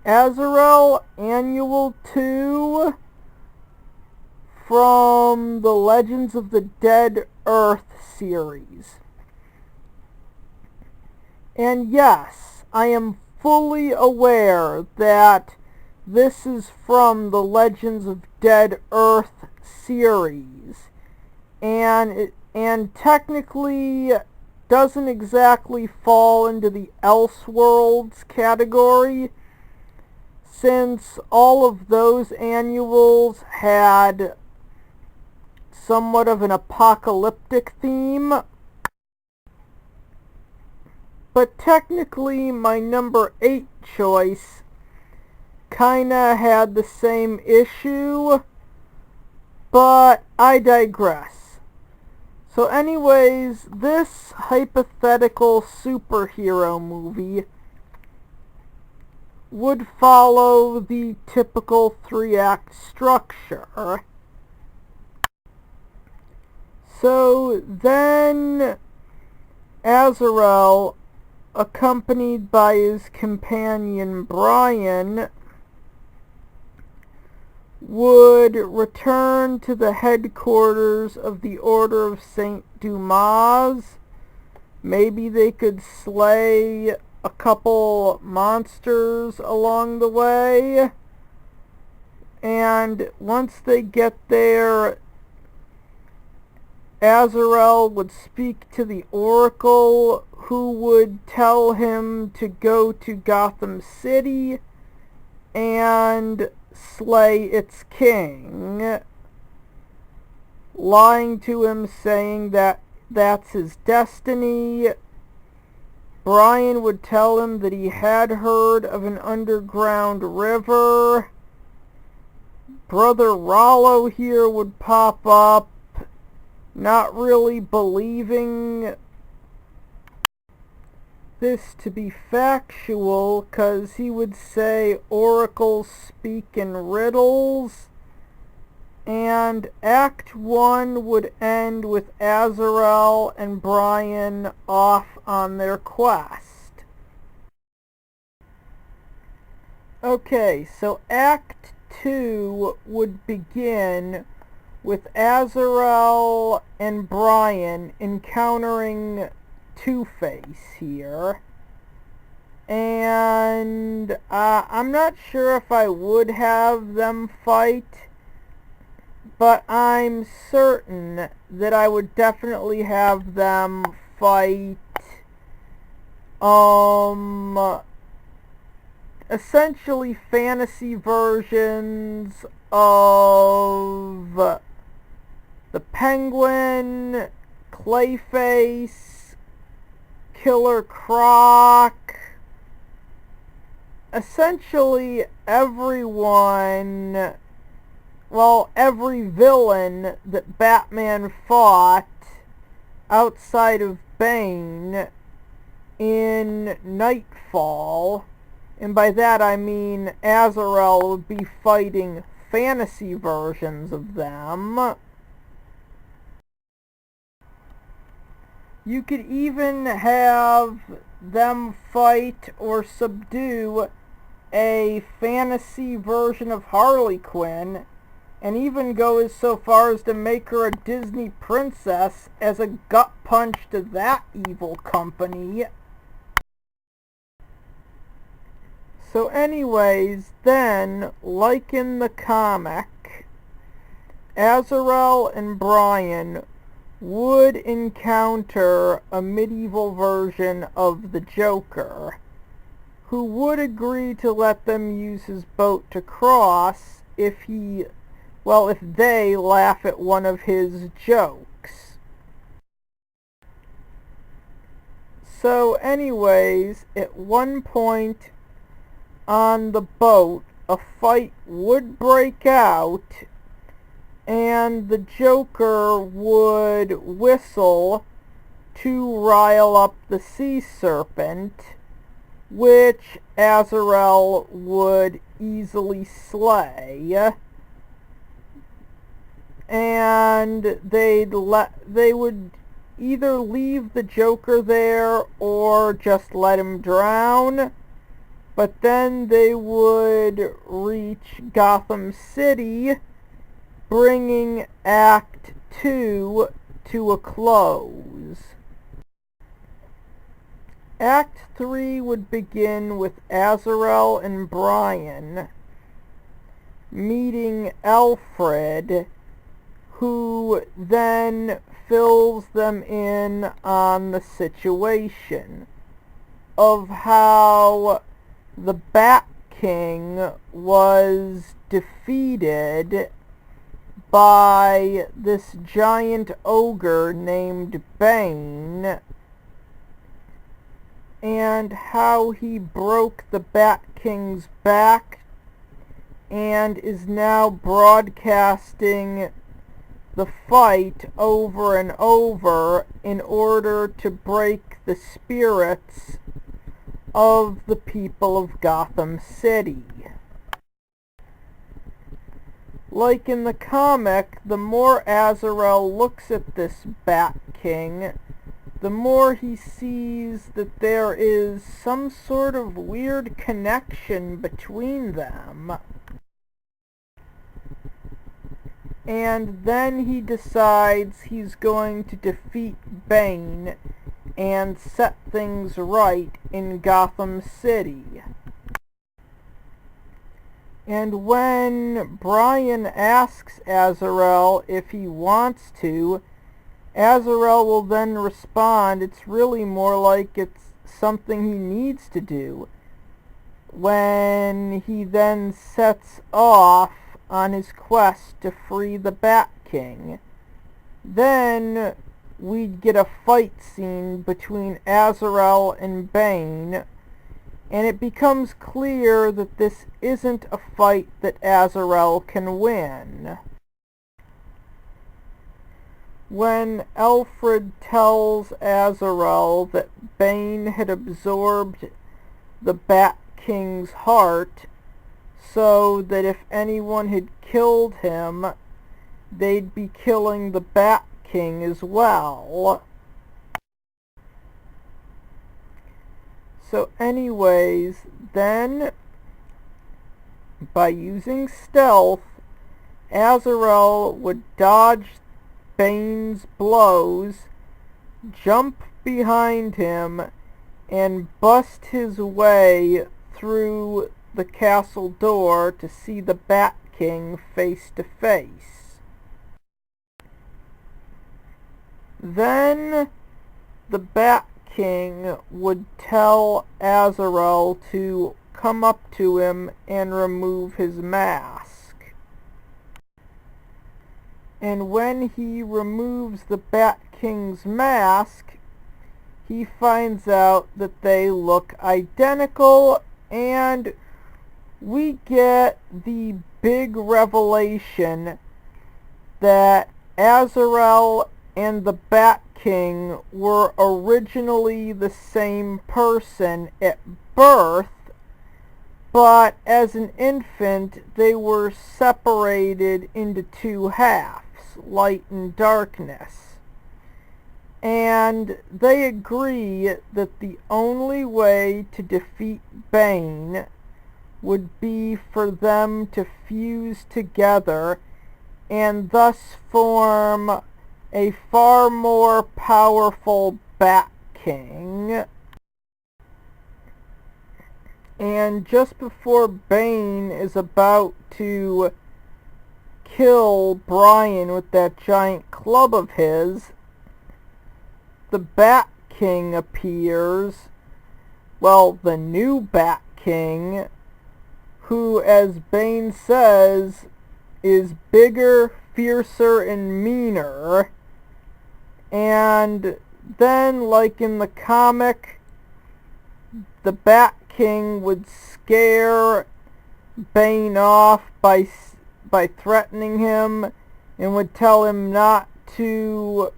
Azrael Annual 2 from the Legends of the Dead Earth series. And yes, I am fully aware that this is from the Legends of Dead Earth series, and technically doesn't exactly fall into the Elseworlds category, since all of those annuals had somewhat of an apocalyptic theme. But technically my number 8 choice kinda had the same issue, but I digress. So anyways, this hypothetical superhero movie would follow the typical 3-act structure. So then Azrael, accompanied by his companion Brian, would return to the headquarters of the Order of St. Dumas. Maybe they could slay a couple monsters along the way. And once they get there, Azrael would speak to the Oracle, who would tell him to go to Gotham City and slay its king, lying to him, saying that that's his destiny. Brian would tell him that he had heard of an underground river. Brother Rollo here would pop up, not really believing this to be factual, because he would say oracles speak in riddles. And Act 1 would end with Azrael and Brian off on their quest. Okay, so Act 2 would begin with Azrael and Brian encountering Two-Face here. And I'm not sure if I would have them fight, but I'm certain that I would definitely have them fight essentially fantasy versions of the Penguin, Clayface, Killer Croc, essentially everyone, well, every villain that Batman fought outside of Bane in Knightfall. And by that I mean Azrael would be fighting fantasy versions of them. You could even have them fight or subdue a fantasy version of Harley Quinn, and even go so far as to make her a Disney princess as a gut punch to that evil company. So anyways, then, like in the comic, Azrael and Brian would encounter a medieval version of the Joker, who would agree to let them use his boat to cross if they laugh at one of his jokes. So anyways, at one point on the boat, a fight would break out, and the Joker would whistle to rile up the sea serpent, which Azrael would easily slay. And they would either leave the Joker there or just let him drown. but then they would reach Gotham City, bringing Act 2 to a close. Act 3 would begin with Azrael and Brian meeting Alfred, who then fills them in on the situation of how the Bat King was defeated by this giant ogre named Bane, and how he broke the Bat King's back and is now broadcasting the fight over and over in order to break the spirits of the people of Gotham City. Like in the comic, the more Azrael looks at this Bat King, the more he sees that there is some sort of weird connection between them. And then he decides he's going to defeat Bane and set things right in Gotham City. And when Brian asks Azrael if he wants to, Azrael will then respond, it's really more like it's something he needs to do, when he then sets off on his quest to free the Bat King. Then we'd get a fight scene between Azrael and Bane, and it becomes clear that this isn't a fight that Azrael can win. When Alfred tells Azrael that Bane had absorbed the Bat King's heart, so that if anyone had killed him, they'd be killing the Bat King as well. So anyways, then, by using stealth, Azrael would dodge Bane's blows, jump behind him, and bust his way through the castle door to see the Bat King face to face. Then the Bat King would tell Azrael to come up to him and remove his mask. And when he removes the Bat King's mask, he finds out that they look identical, and we get the big revelation that Azrael and the Bat King were originally the same person at birth, but as an infant they were separated into two halves, light and darkness. And they agree that the only way to defeat Bane would be for them to fuse together and thus form a far more powerful Bat King. And just before Bane is about to kill Brian with that giant club of his, the Bat King appears, well, the new Bat King, who, as Bane says, is bigger, fiercer, and meaner. And then, like in the comic, the Bat King would scare Bane off by threatening him, and would tell him not to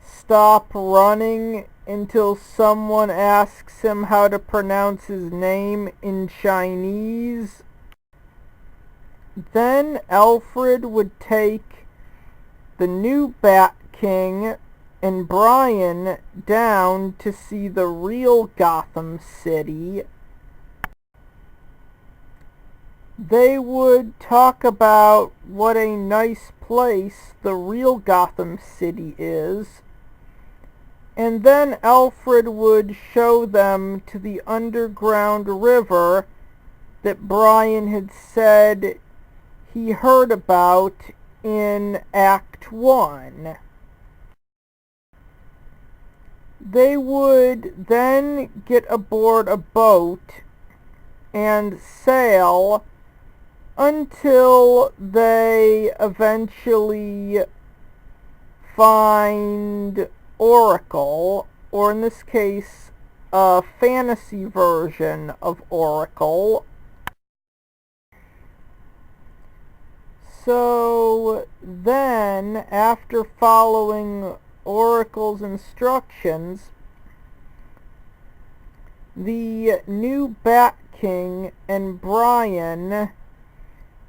stop running until someone asks him how to pronounce his name in Chinese. Then Alfred would take the new Bat King and Brian down to see the real Gotham City, they would talk about what a nice place the real Gotham City is, and then Alfred would show them to the underground river that Brian had said he heard about in Act 1. They would then get aboard a boat and sail until they eventually find Oracle, or in this case, a fantasy version of Oracle. So then, after following Oracle's instructions, the new Bat King and Brian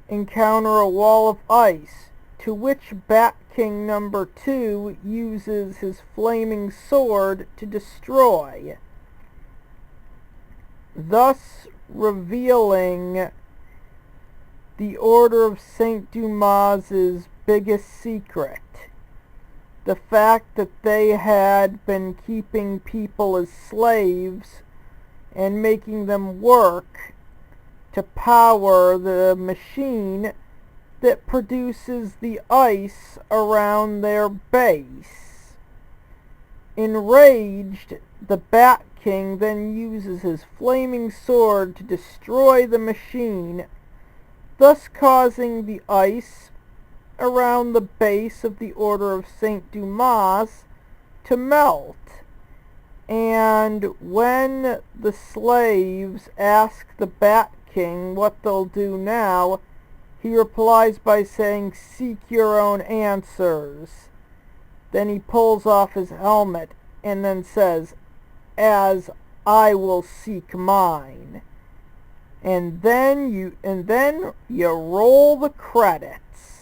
encounter a wall of ice, to which Bat King number 2 uses his flaming sword to destroy, thus revealing the Order of St. Dumas's biggest secret, the fact that they had been keeping people as slaves and making them work to power the machine that produces the ice around their base. Enraged, the Bat King then uses his flaming sword to destroy the machine, thus causing the ice around the base of the Order of St. Dumas to melt. And when the slaves ask the Bat King what they'll do now, he replies by saying, "Seek your own answers." Then he pulls off his helmet and then says, "As I will seek mine." And then you roll the credits.